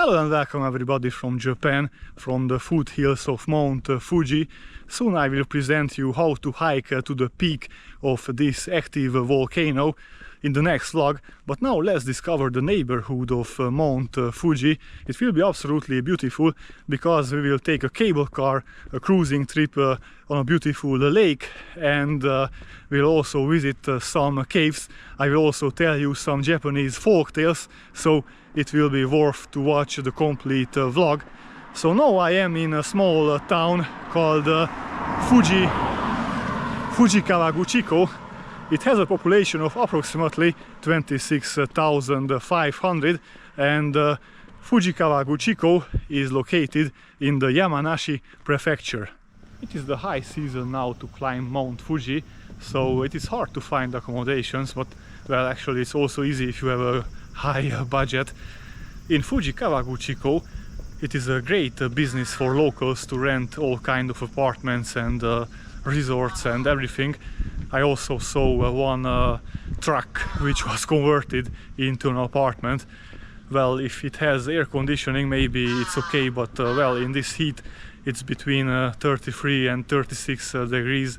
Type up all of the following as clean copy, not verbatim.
Hello and welcome everybody from Japan, from the foothills of Mount Fuji. Soon I will present you how to hike to the peak of this active volcano in the next vlog. But now let's discover the neighborhood of Mount Fuji. It will be absolutely beautiful because we will take a cable car, a cruising trip on a beautiful lake, and we'll also visit some caves. I will also tell you some Japanese folk tales, so it will be worth to watch the complete vlog. So now I am in a small town called Fuji Kawaguchiko. It has a population of approximately 26,500, and Fuji Kawaguchiko is located in the Yamanashi prefecture. It is the high season now to climb Mount Fuji, so it is hard to find accommodations, but well, actually it's also easy if you have a high budget. In Fuji Kawaguchiko it is a great business for locals to rent all kind of apartments and resorts and everything. I also saw one truck which was converted into an apartment. Well, if it has air conditioning maybe it's okay, but well, in this heat it's between 33 and 36 degrees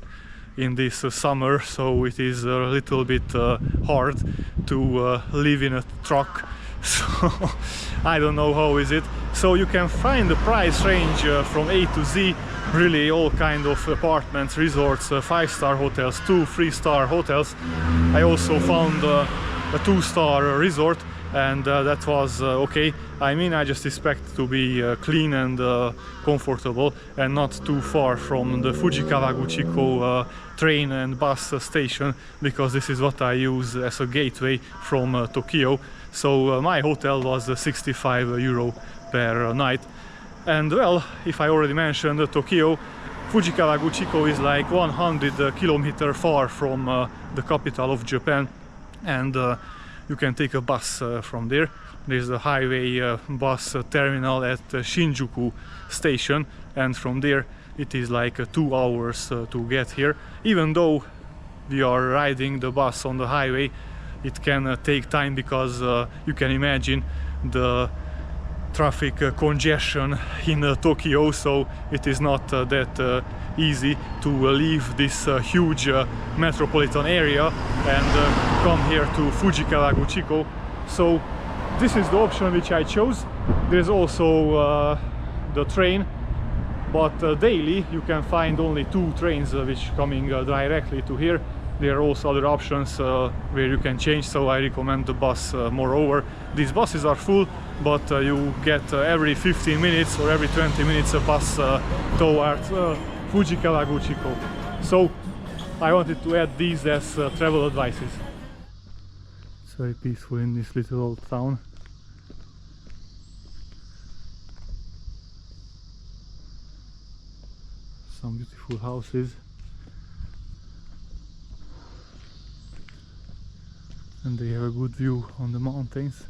in this summer, so it is a little bit hard to live in a truck. So I don't know how is it. So you can find the price range from A to Z, really all kind of apartments, resorts, 5-star hotels, 2-3-star hotels. I also found a 2-star resort, and that was okay. I mean, I just expect to be clean and comfortable and not too far from the Fuji Kawaguchiko train and bus station, because this is what I use as a gateway from Tokyo. So my hotel was 65 euro per night. And well, if I already mentioned Tokyo, Fuji Kawaguchiko is like 100 kilometers far from the capital of Japan, and you can take a bus from there. There's a highway bus terminal at Shinjuku station, and from there it is like 2 hours to get here. Even though we are riding the bus on the highway, it can take time, because you can imagine the traffic congestion in Tokyo, so it is not that easy to leave this huge metropolitan area and come here to Fuji Kawaguchiko. So this is the option which I chose. There's also the train, but daily you can find only 2 trains which coming directly to here. There are also other options where you can change, so I recommend the bus. Moreover, these buses are full, but you get every 15 minutes or every 20 minutes a bus towards Fuji Kawaguchiko. So I wanted to add these as travel advices. It's very peaceful in this little old town. Some beautiful houses. And they have a good view on the mountains.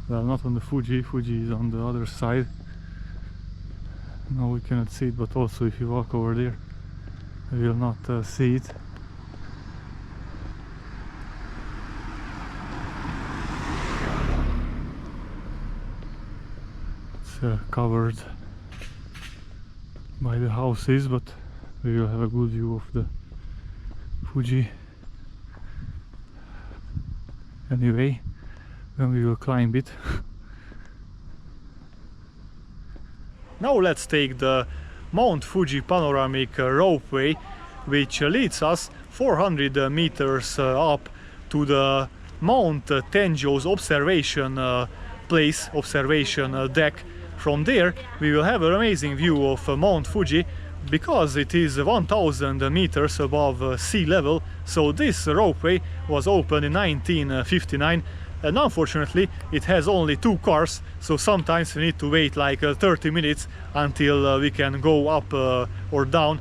Well, not on the Fuji. Fuji is on the other side. Now we cannot see it, but also if you walk over there, you will not see it. It's covered by the houses, but we will have a good view of the Fuji anyway when we will climb it. Now let's take the Mount Fuji panoramic ropeway, which leads us 400 meters up to the Mount Tenjo's observation place, observation deck. From there we will have an amazing view of Mount Fuji, because it is 1000 meters above sea level. So this ropeway was opened in 1959, and unfortunately it has only 2 cars, so sometimes we need to wait like 30 minutes until we can go up or down.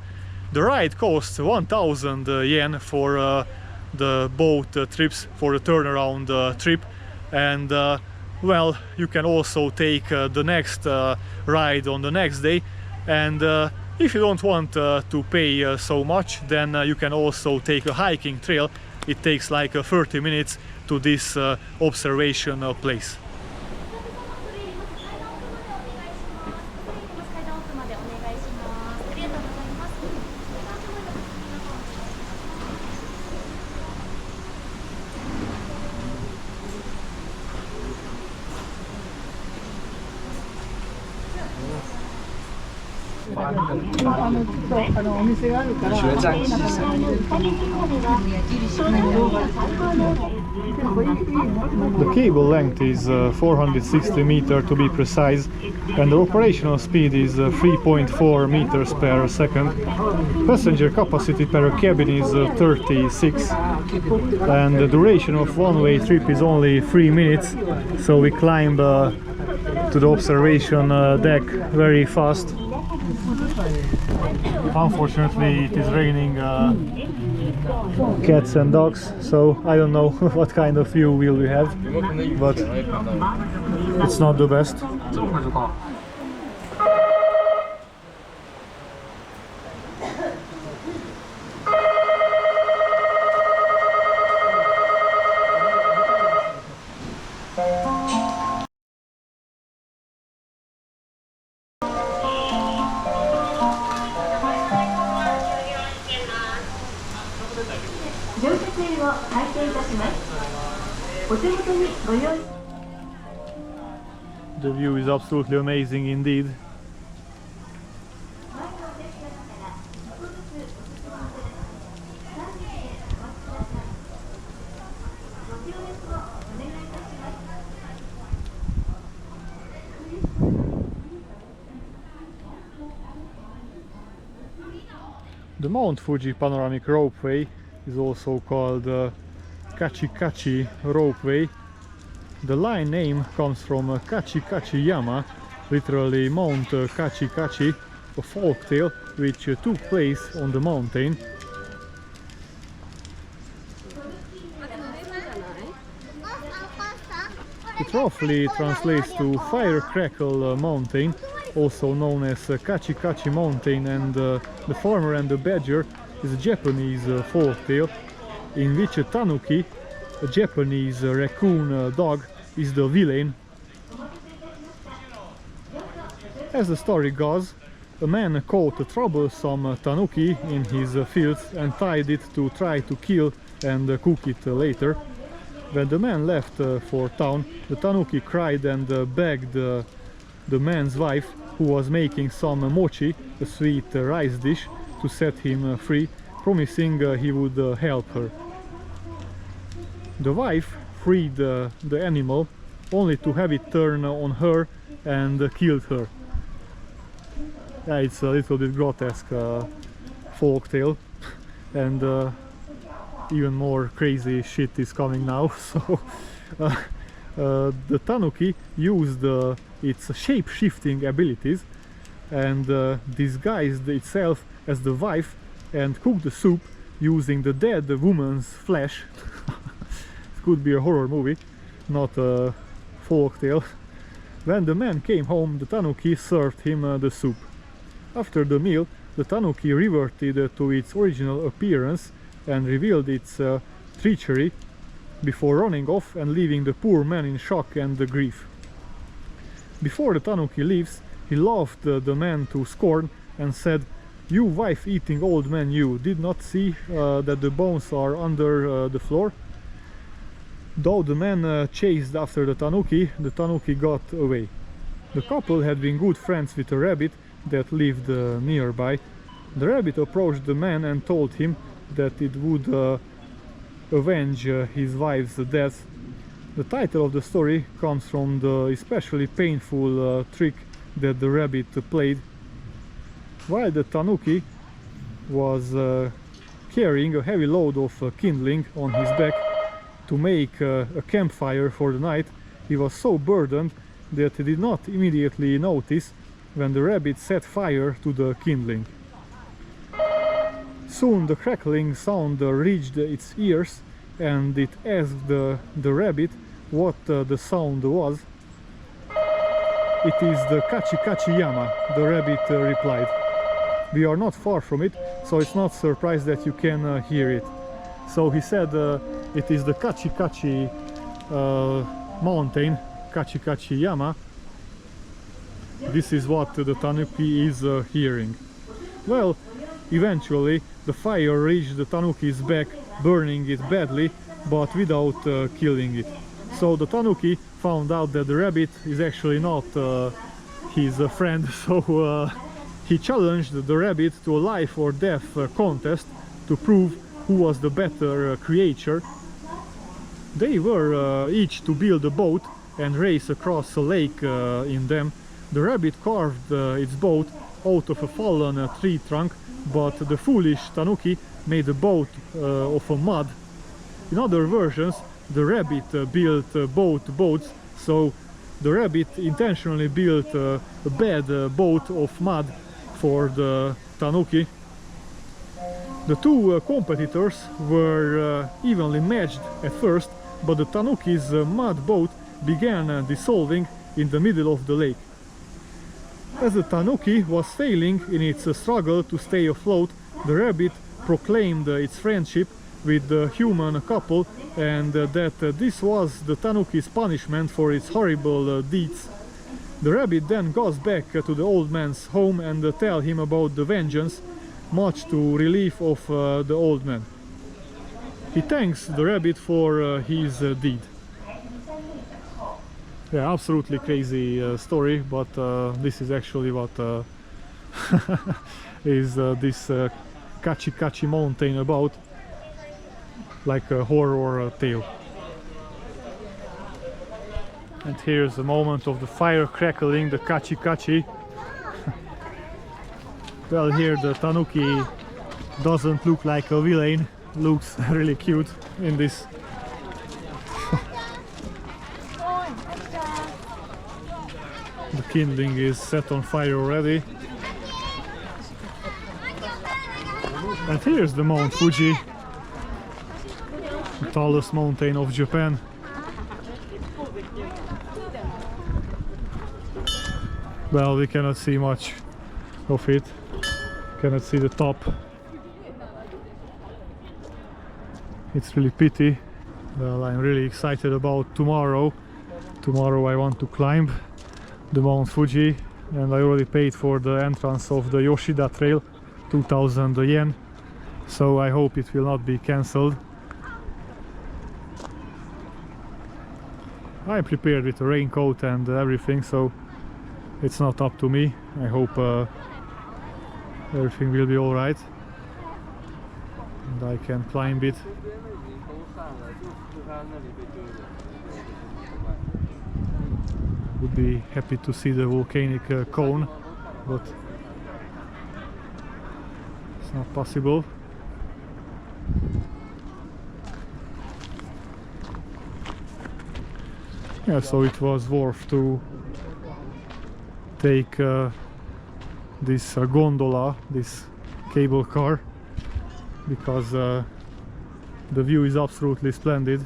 The ride costs 1000 yen for the boat trips, for the turnaround trip, and well, you can also take the next ride on the next day. And If you don't want to pay so much, then you can also take a hiking trail. It takes like 30 minutes to this observation place. The cable length is 460 meters to be precise, and the operational speed is 3.4 meters per second. Passenger capacity per cabin is 36, and the duration of one-way trip is only 3 minutes, so we climb to the observation deck very fast. Unfortunately, it is raining cats and dogs, so I don't know what kind of view will we have, but it's not the best. The view is absolutely amazing indeed. The Mount Fuji panoramic ropeway is also called Kachi Kachi Ropeway. The line name comes from Kachi Kachi Yama, literally Mount Kachi Kachi, a folktale which took place on the mountain. It roughly translates to Fire Crackle Mountain, also known as Kachi Kachi Mountain, and The Farmer and the Badger is a Japanese folktale in which a tanuki, a Japanese raccoon dog, is the villain. As the story goes, a man caught a troublesome tanuki in his fields and tied it to try to kill and cook it later. When the man left for town, the tanuki cried and begged the man's wife, who was making some mochi, a sweet rice dish, to set him free, promising he would help her. The wife freed the animal, only to have it turn on her and killed her. Yeah, it's a little bit grotesque folktale, and even more crazy shit is coming now. So the tanuki used its shape-shifting abilities and disguised itself as the wife and cooked the soup using the dead woman's flesh. It could be a horror movie, not a folktale. When the man came home, the tanuki served him the soup. After the meal, the tanuki reverted to its original appearance and revealed its treachery before running off and leaving the poor man in shock and grief. Before the tanuki leaves, he laughed the man to scorn and said, "You wife-eating old man, you did not see that the bones are under the floor?" Though the man chased after the tanuki got away. The couple had been good friends with a rabbit that lived nearby. The rabbit approached the man and told him that it would avenge his wife's death. The title of the story comes from the especially painful trick that the rabbit played. While the tanuki was carrying a heavy load of kindling on his back to make a campfire for the night, he was so burdened that he did not immediately notice when the rabbit set fire to the kindling. Soon the crackling sound reached its ears, and it asked the rabbit what the sound was. "It is the Kachi Kachi Yama," the rabbit replied. we are not far from it, so it's not surprised that you can hear it. So he said it is the Kachi Kachi mountain, Kachi Kachi Yama. This is what the tanuki is hearing. Well, eventually the fire reached the tanuki's back, burning it badly, but without killing it. So the tanuki found out that the rabbit is actually not his friend, so he challenged the rabbit to a life or death contest to prove who was the better creature. They were each to build a boat and race across a lake in them. The rabbit carved its boat out of a fallen tree trunk, but the foolish tanuki made a boat of mud. In other versions, the rabbit built both boats, so the rabbit intentionally built a bad boat of mud for the tanuki. The two competitors were evenly matched at first, but the tanuki's mud boat began dissolving in the middle of the lake. As the tanuki was failing in its struggle to stay afloat, the rabbit proclaimed its friendship with the human couple, and that this was the tanuki's punishment for its horrible deeds. The rabbit then goes back to the old man's home and tell him about the vengeance, much to relief of the old man. He thanks the rabbit for his deed. Yeah, absolutely crazy story, but this is actually what is this Kachi Kachi mountain about, like a horror tale. And here's a moment of the fire crackling, the Kachi Kachi. Well, here the tanuki doesn't look like a villain, looks really cute in this. The kindling is set on fire already. And here's the Mount Fuji, the tallest mountain of Japan. Well, we cannot see much of it, cannot see the top. It's really pity. Well, I'm really excited about tomorrow. Tomorrow I want to climb the Mount Fuji, and I already paid for the entrance of the Yoshida Trail, 2000 yen, so I hope it will not be cancelled. I'm prepared with a raincoat and everything, so it's not up to me. I hope everything will be alright and I can climb it. Would be happy to see the volcanic cone, but it's not possible. Yeah, so it was worth to take this gondola, this cable car, because the view is absolutely splendid.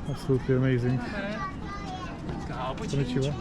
Absolutely amazing. Konnichiwa.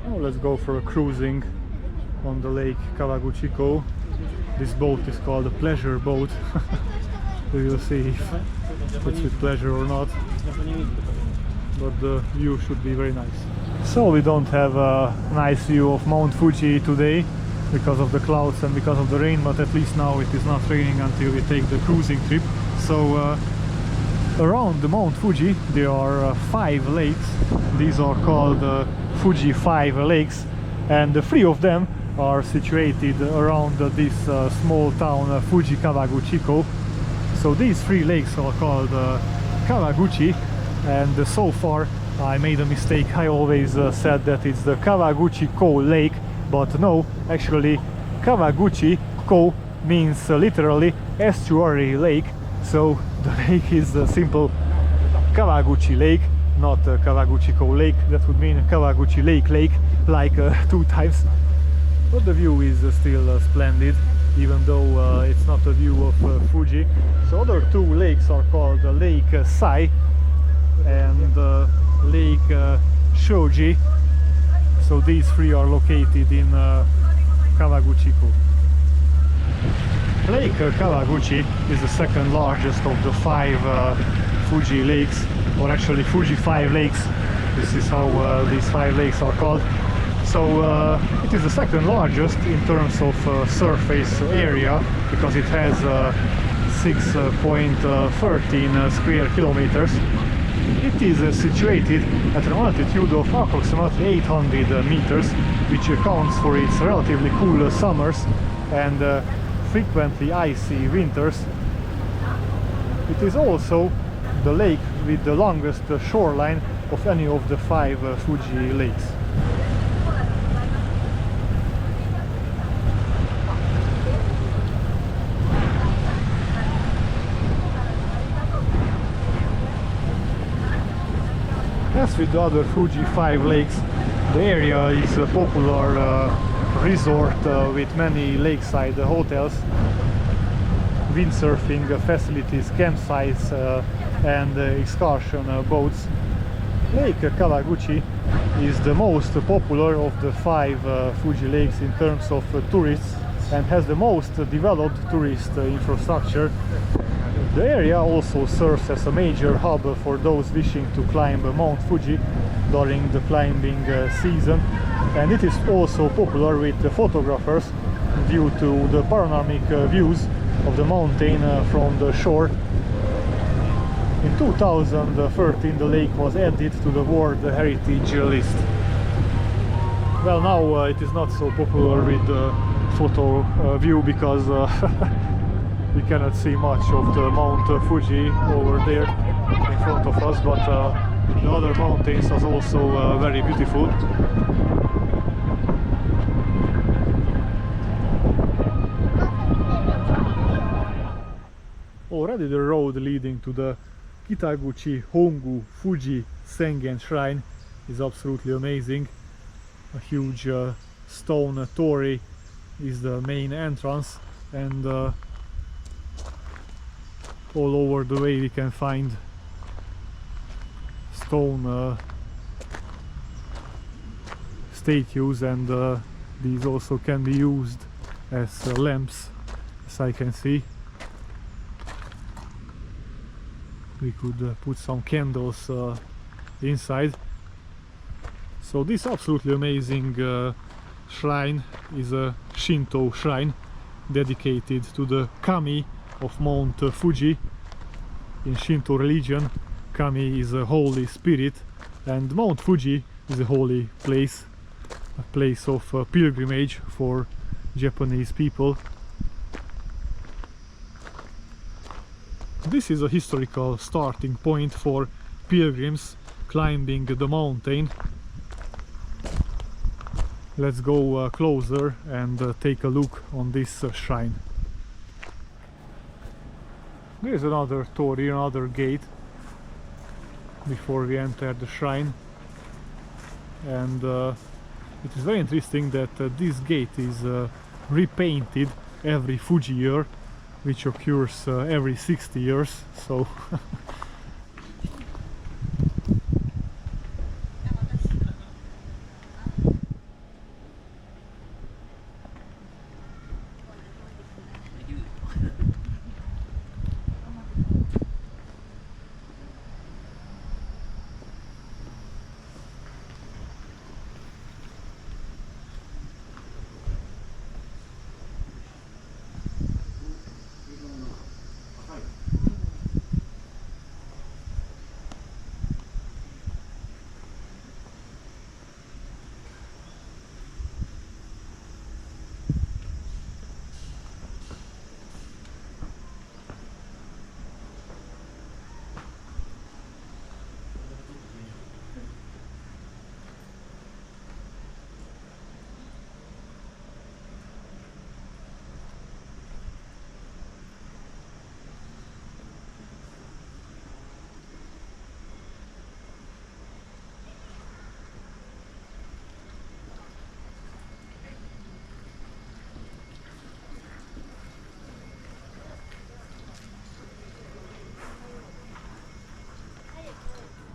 Now let's go for a cruising on the Lake Kawaguchiko. This boat is called a pleasure boat. We will see if it's with pleasure or not, but the view should be very nice. So we don't have a nice view of Mount Fuji today, because of the clouds and because of the rain, but at least now it is not raining until we take the cruising trip. So around the Mount Fuji there are 5 lakes. These are called Fuji 5 lakes, and 3 of them are situated around this small town Fuji Kawaguchiko. So these 3 lakes are called Kawaguchi, and so far I made a mistake. I always said that it's the Kawaguchiko lake, but no, actually Kawaguchiko means literally estuary lake. So the lake is a simple Kawaguchi lake, not Kawaguchiko lake. That would mean Kawaguchi lake, like 2 times. But the view is still splendid, even though it's not a view of Fuji. So other 2 lakes are called Lake Sai and Lake Shoji. So these 3 are located in Kawaguchiko. Lake Kawaguchi is the second largest of the 5 Fuji lakes, or actually Fuji 5 lakes. This is how these 5 lakes are called. So it is the second largest in terms of surface area, because it has 6.13 square kilometers. It is situated at an altitude of approximately 800 meters, which accounts for its relatively cool summers and frequently icy winters. It is also the lake with the longest shoreline of any of the 5 Fuji lakes. As with the other Fuji 5 lakes, the area is a popular resort with many lakeside hotels, windsurfing facilities, campsites and excursion boats. Lake Kawaguchi is the most popular of the 5 Fuji lakes in terms of tourists, and has the most developed tourist infrastructure. The area also serves as a major hub for those wishing to climb Mount Fuji during the climbing season, and it is also popular with the photographers due to the panoramic views of the mountain from the shore. In 2013 the lake was added to the World Heritage List. Well, now it is not so popular with the photo view, because we cannot see much of the Mount Fuji over there in front of us, but the other mountains are also very beautiful. Already the road leading to the Kitaguchi, Hongu, Fuji, Sengen Shrine is absolutely amazing. A huge stone torii is the main entrance, and all over the way we can find stone statues, and these also can be used as lamps, as I can see. We could put some candles inside. So this absolutely amazing shrine is a Shinto shrine dedicated to the kami of Mount Fuji. In Shinto religion, kami is a holy spirit, and Mount Fuji is a holy place, a place of pilgrimage for Japanese people. This is a historical starting point for pilgrims climbing the mountain. Let's go closer and take a look on this shrine. There is another torii, another gate before we enter the shrine, and it is very interesting that this gate is repainted every Fuji year, which occurs every 60 years, so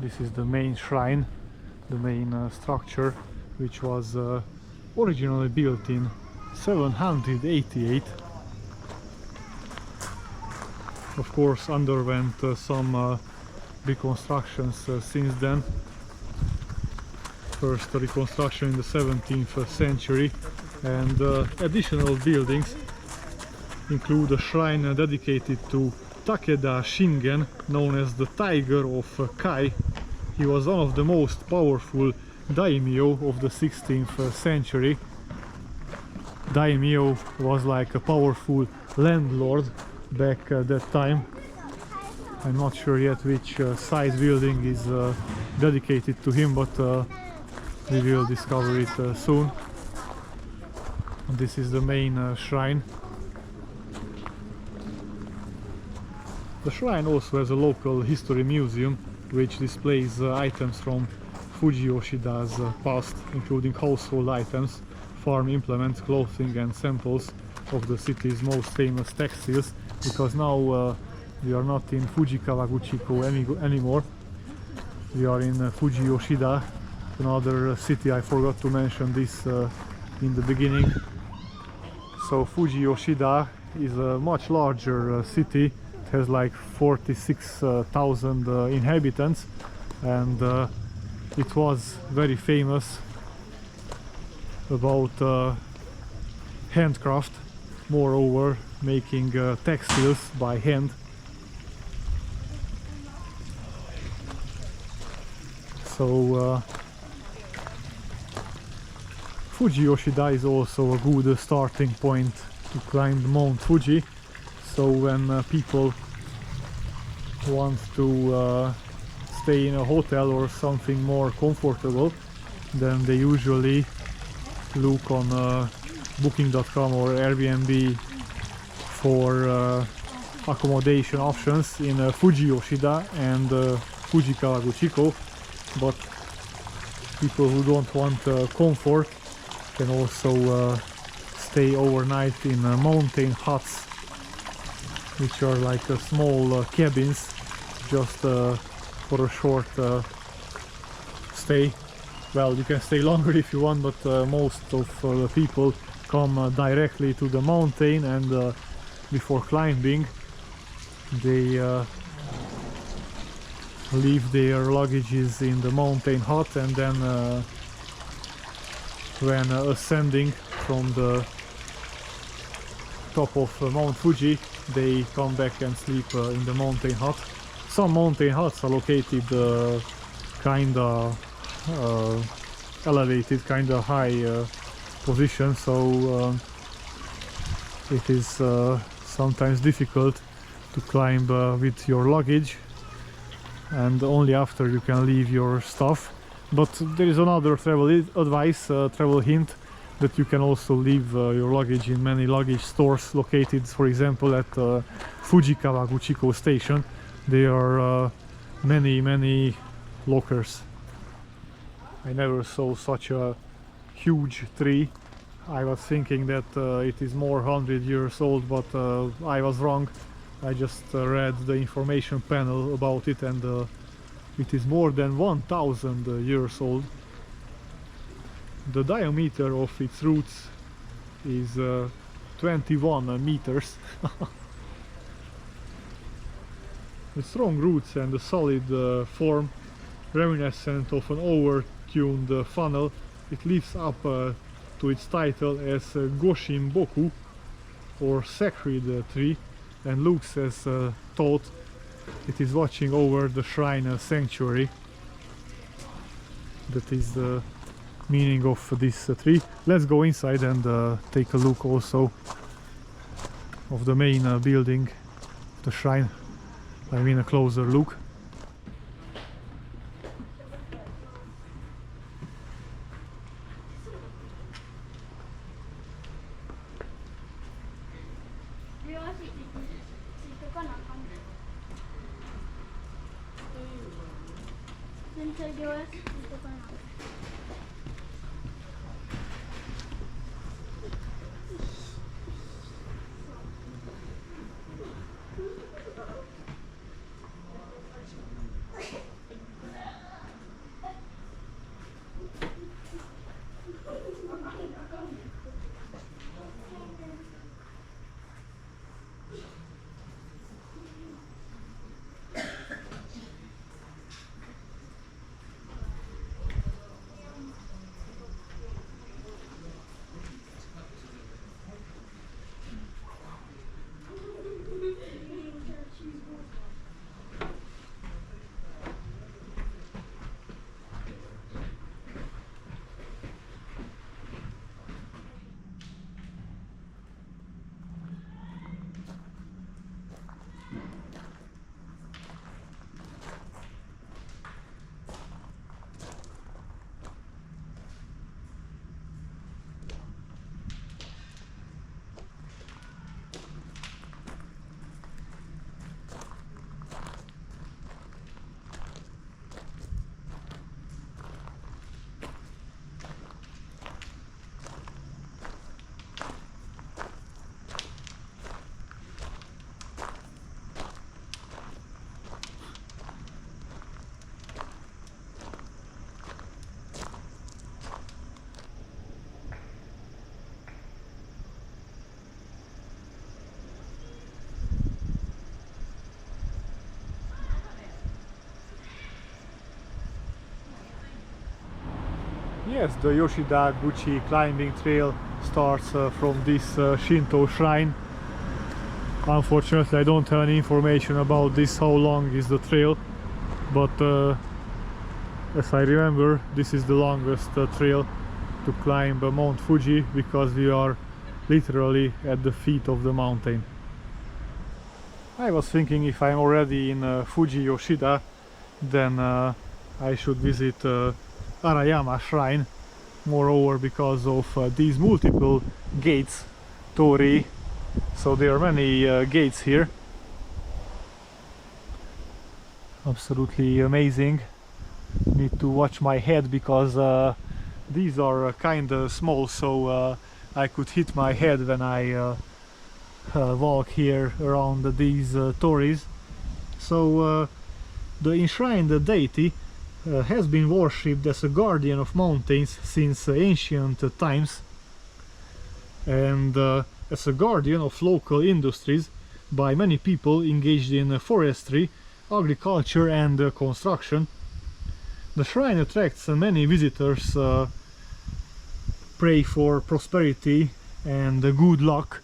This is the main shrine, the main structure, which was originally built in 788. Of course, underwent some reconstructions since then. First reconstruction in the 17th century, and additional buildings include a shrine dedicated to Takeda Shingen, known as the Tiger of Kai. He was one of the most powerful daimyo of the 16th century. Daimyo was like a powerful landlord back at that time. I'm not sure yet which side building is dedicated to him, but we will discover it soon. And this is the main shrine. The shrine also has a local history museum which displays items from Fuji Yoshida's past, including household items, farm implements, clothing and samples of the city's most famous textiles, because now we are not in Fuji Kawaguchiko anymore. We are in Fuji Yoshida, another city. I forgot to mention this in the beginning. So Fuji Yoshida is a much larger city. It has like 46,000 inhabitants, and it was very famous about handcraft, moreover making textiles by hand. So Fuji Yoshida is also a good starting point to climb Mount Fuji. So when people want to stay in a hotel or something more comfortable, then they usually look on booking.com or Airbnb for accommodation options in Fuji Yoshida and Fuji Kawaguchiko. But people who don't want comfort can also stay overnight in mountain huts, which are like small cabins, just for a short stay. Well, you can stay longer if you want, but most of the people come directly to the mountain, and before climbing they leave their luggages in the mountain hut, and then when ascending from the top of Mount Fuji, they come back and sleep in the mountain hut. Some mountain huts are located kinda elevated, kinda high position, so it is sometimes difficult to climb with your luggage, and only after you can leave your stuff. But there is another travel advice, travel hint, that you can also leave your luggage in many luggage stores located, for example, at Fuji Kawaguchiko station. There are many lockers. I never saw such a huge tree. I was thinking that it is more 100 years old, but I was wrong. I just read the information panel about it, and it is more than 1000 years old. The diameter of its roots is 21 meters. The strong roots and the solid form, reminiscent of an over-tuned funnel, it lives up to its title as Goshin Boku, or sacred tree, and looks as thought it is watching over the shrine sanctuary. That is the meaning of this tree. Let's go inside and take a look also of the main building, the shrine. I mean a closer look. Yes, the Yoshida-guchi climbing trail starts from this Shinto shrine. Unfortunately, I don't have any information about this, how long is the trail, but as I remember, this is the longest trail to climb Mount Fuji, because we are literally at the feet of the mountain. I was thinking, if I'm already in Fuji Yoshida, then I should visit Arayayama Shrine, moreover because of these multiple gates, torii, so there are many gates here. Absolutely amazing. Need to watch my head, because these are kinda small, so I could hit my head when I walk here around these tories. So the enshrined deity has been worshipped as a guardian of mountains since ancient times, and as a guardian of local industries by many people engaged in forestry, agriculture and construction. The shrine attracts many visitors, pray for prosperity and good luck.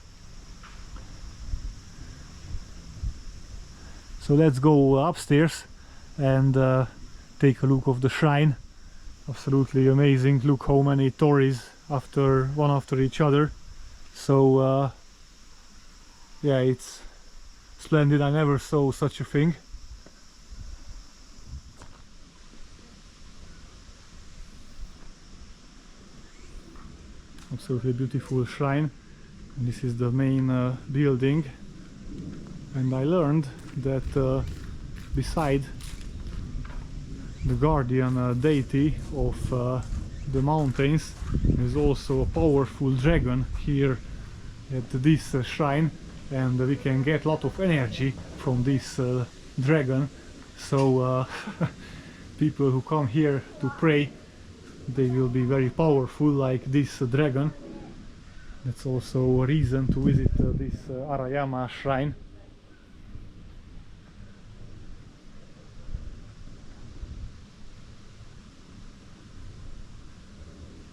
So let's go upstairs and take a look of the shrine. Absolutely amazing. Look how many tories one after each other. So yeah, it's splendid. I never saw such a thing. Absolutely beautiful shrine. And this is the main building, and I learned that beside the guardian deity of the mountains, there is also a powerful dragon here at this shrine, and we can get a lot of energy from this dragon. So people who come here to pray, they will be very powerful like this dragon. That's also a reason to visit this Arayayama Shrine.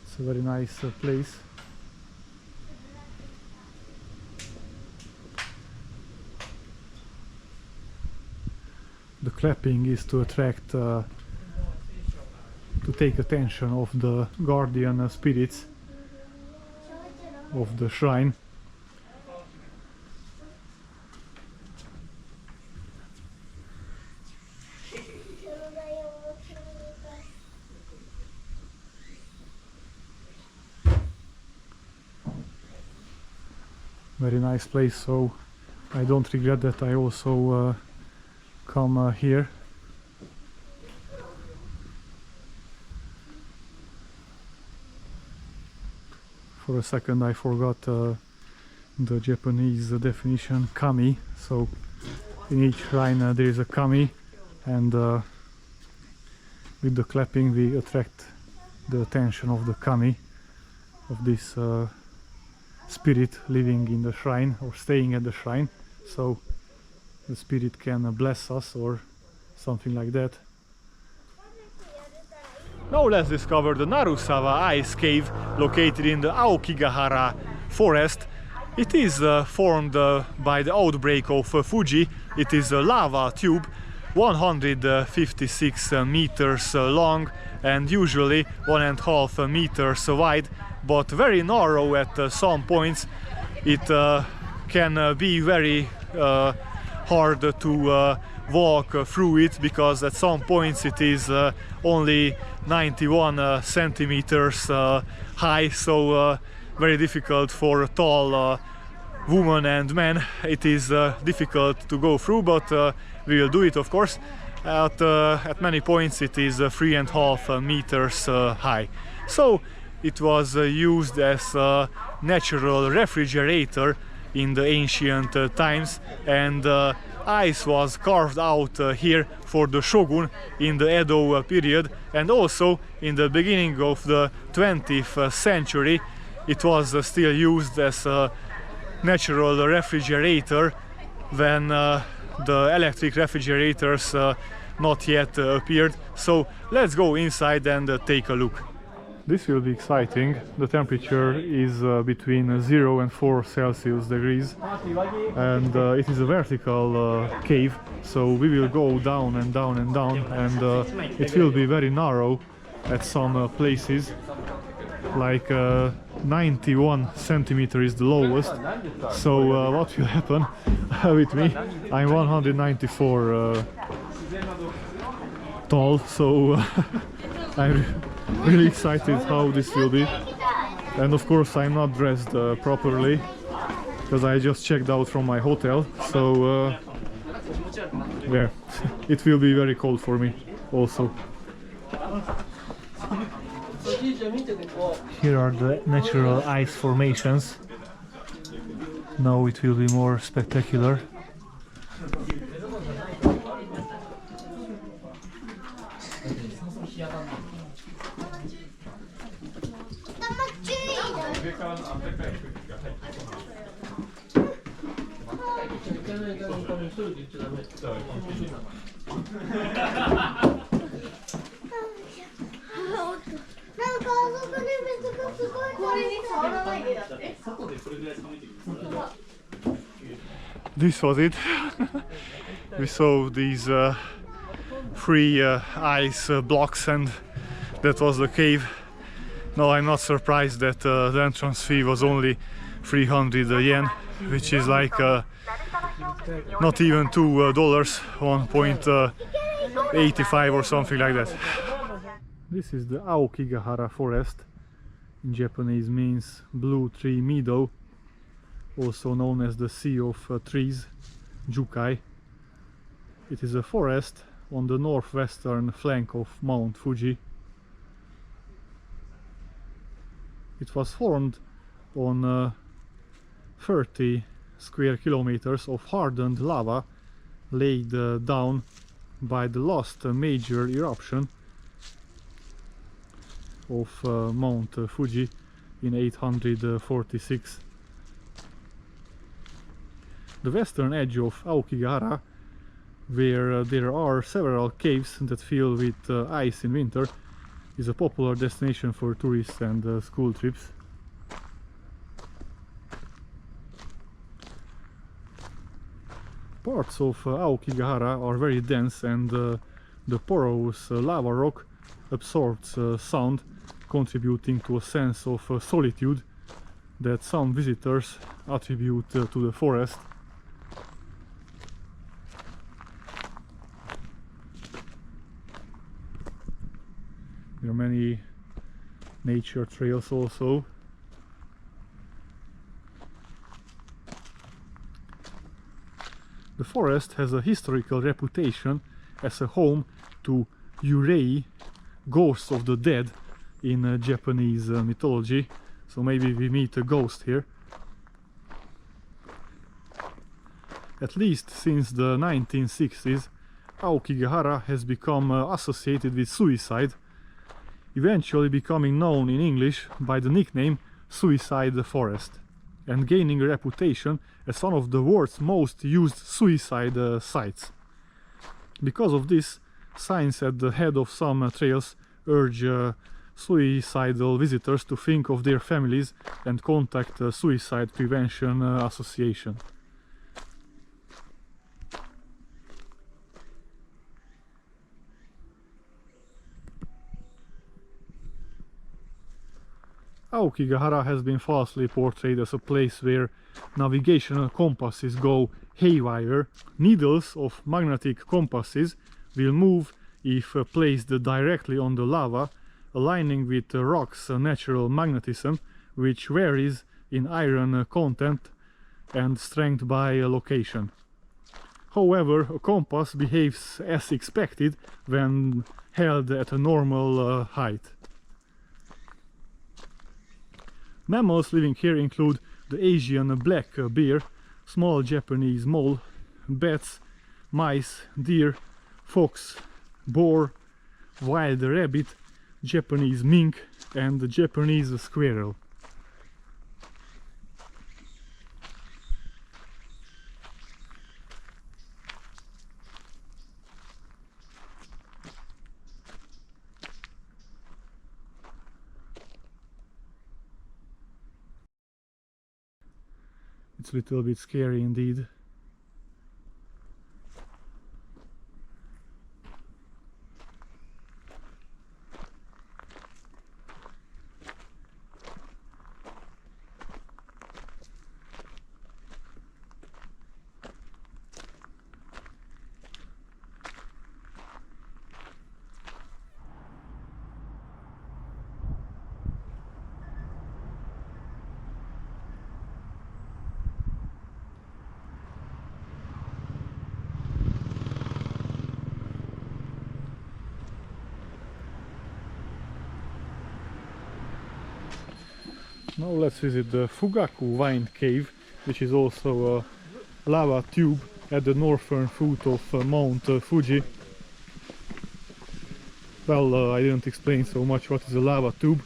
It's a very nice place. The clapping is to attract, to take attention of the guardian spirits of the shrine. Very nice place, so I don't regret that I also come here. For a second I forgot the Japanese definition, kami. So in each shrine there is a kami, and with the clapping we attract the attention of the kami, of this spirit living in the shrine or staying at the shrine, so the spirit can bless us or something like that. Now let's discover the Narusawa ice cave located in the Aokigahara forest. It is formed by the outbreak of Fuji. It is a lava tube 156 meters long and usually 1.5 meters wide, but very narrow at some points. It can be very hard to walk through it, because at some points it is only 91 centimeters high, so very difficult for a tall woman and man. It is difficult to go through, but we will do it, of course. At many points it is 3.5 meters high. So it was used as a natural refrigerator in the ancient times, and ice was carved out here for the shogun in the Edo period, and also in the beginning of the 20th century it was still used as a natural refrigerator when the electric refrigerators not yet appeared. So let's go inside and take a look. This will be exciting. The temperature is between 0 and 4 Celsius degrees, and it is a vertical cave, so we will go down and down and down, and it will be very narrow at some places, like 91 centimeter is the lowest. So what will happen with me? I'm 194 tall, so I'm really excited how this will be. And of course I'm not dressed properly, because I just checked out from my hotel, so yeah, it will be very cold for me also. Here are the natural ice formations. Now it will be more spectacular. This was it. We saw these three ice blocks, and that was the cave. No, I'm not surprised that the entrance fee was only 300 yen, which is like not even $2, 1.85 or something like that. This is the Aokigahara forest. In Japanese means blue tree meadow, also known as the Sea of Trees, Jukai. It is a forest on the northwestern flank of Mount Fuji. It was formed on 30 square kilometers of hardened lava laid down by the last major eruption of Mount Fuji in 846. The western edge of Aokigahara, where there are several caves that fill with ice in winter, is a popular destination for tourists and school trips. Parts of Aokigahara are very dense, and the porous lava rock absorbs sound, contributing to a sense of solitude that some visitors attribute to the forest. There are many nature trails also. The forest has a historical reputation as a home to yurei, ghosts of the dead in Japanese mythology, so maybe we meet a ghost here. At least since the 1960s, Aokigahara has become associated with suicide, eventually becoming known in English by the nickname Suicide Forest, and gaining a reputation as one of the world's most used suicide sites. Because of this, signs at the head of some trails urge suicidal visitors to think of their families and contact a Suicide Prevention Association. Aokigahara has been falsely portrayed as a place where navigational compasses go haywire. Needles of magnetic compasses will move if placed directly on the lava, aligning with the rock's natural magnetism, which varies in iron content and strength by location. However, a compass behaves as expected when held at a normal height. Mammals living here include the Asian black bear, small Japanese mole, bats, mice, deer, fox, boar, wild rabbit, Japanese mink, and the Japanese squirrel. It's a little bit scary indeed. Now let's visit the Fugaku Vine Cave, which is also a lava tube at the northern foot of Mount Fuji. Well, I didn't explain so much what is a lava tube.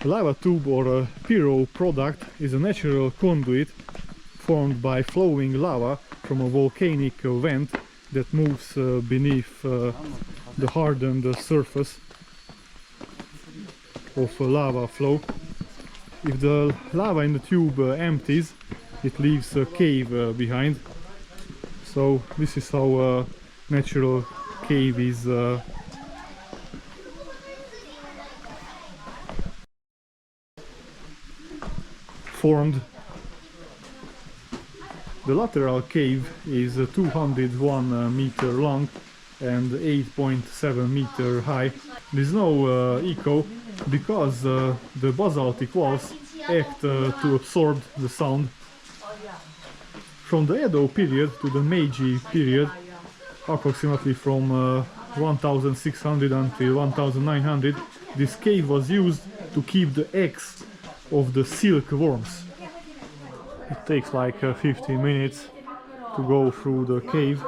A lava tube, or a pyro product, is a natural conduit formed by flowing lava from a volcanic vent that moves beneath the hardened surface of a lava flow. If the lava in the tube empties, it leaves a cave behind. So this is how a natural cave is formed. The lateral cave is 201 meter long and 8.7 meter high. There is no echo because the basaltic walls act to absorb the sound. From the Edo period to the Meiji period, approximately from 1600 until 1900, this cave was used to keep the eggs of the silkworms. It takes like 15 minutes to go through the cave,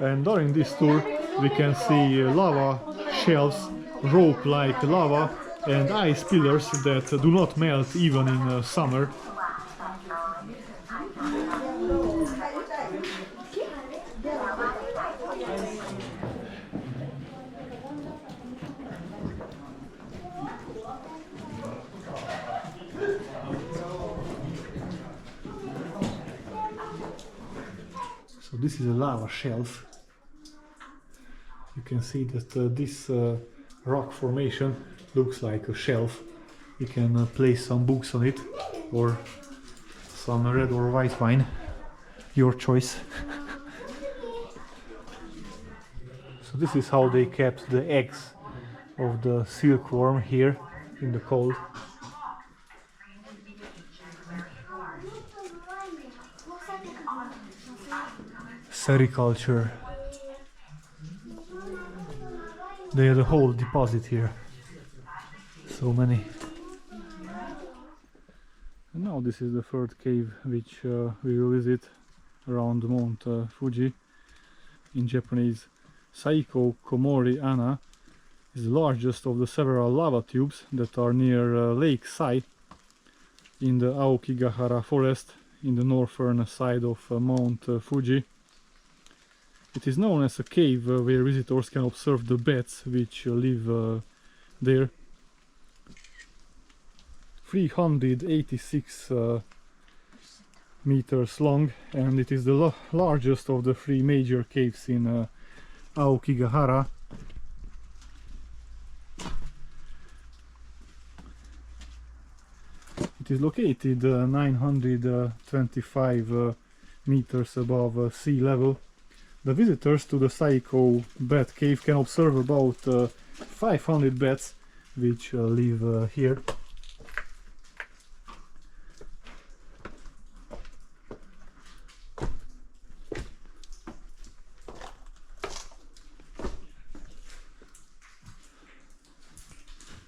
and during this tour we can see lava shelves, rope-like lava, and ice pillars that do not melt even in summer. So this is a lava shelf. You can see that this rock formation looks like a shelf. You can place some books on it, or some red or white wine, your choice. So this is how they kept the eggs of the silkworm here in the cold. Sericulture. They had a whole deposit here. So many. And now this is the third cave which we will visit around Mount Fuji. In Japanese, Saiko Komori Ana is the largest of the several lava tubes that are near Lake Sai in the Aokigahara forest in the northern side of Mount Fuji. It is known as a cave where visitors can observe the bats which live there. 386 meters long, and it is the largest of the three major caves in Aokigahara. It is located 925 meters above sea level. The visitors to the Saiko bat cave can observe about 500 bats which live here.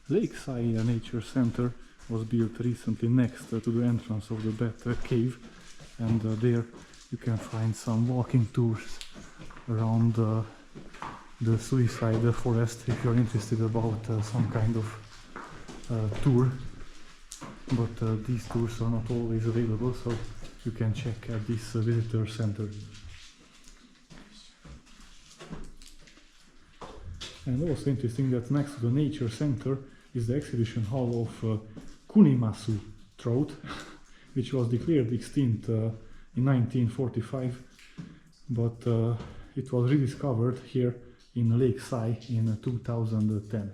Lake Sai Nature Center was built recently next to the entrance of the bat cave, and there you can find some walking tours around the suicide forest if you're interested about some kind of tour. But these tours are not always available, so you can check at this visitor center. And also interesting that next to the nature center is the exhibition hall of Kunimasu trout, which was declared extinct in in 1945, but it was rediscovered here in Lake Sai in 2010.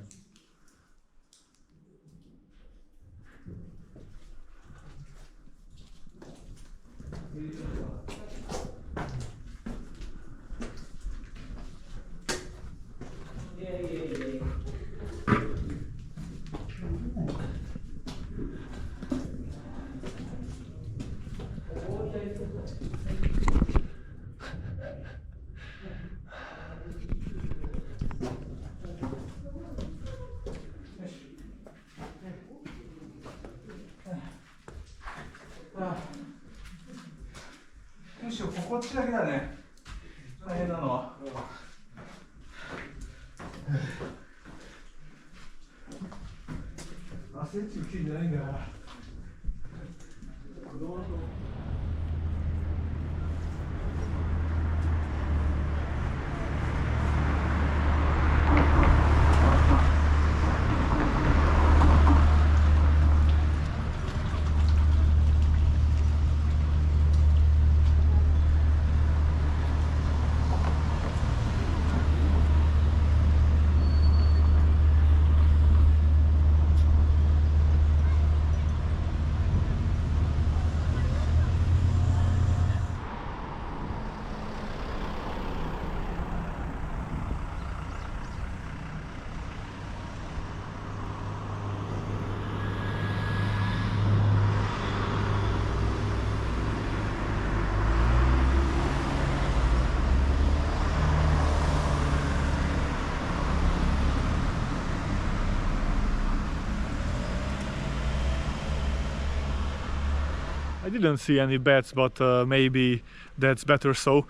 I didn't see any bats, but maybe that's better so.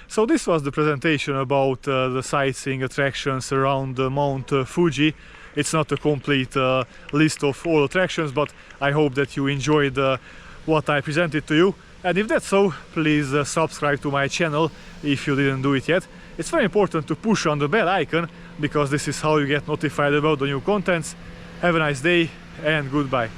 So this was the presentation about the sightseeing attractions around Mount Fuji. It's not a complete list of all attractions, but I hope that you enjoyed what I presented to you. And if that's so, please subscribe to my channel if you didn't do it yet. It's very important to push on the bell icon, because this is how you get notified about the new contents. Have a nice day and goodbye.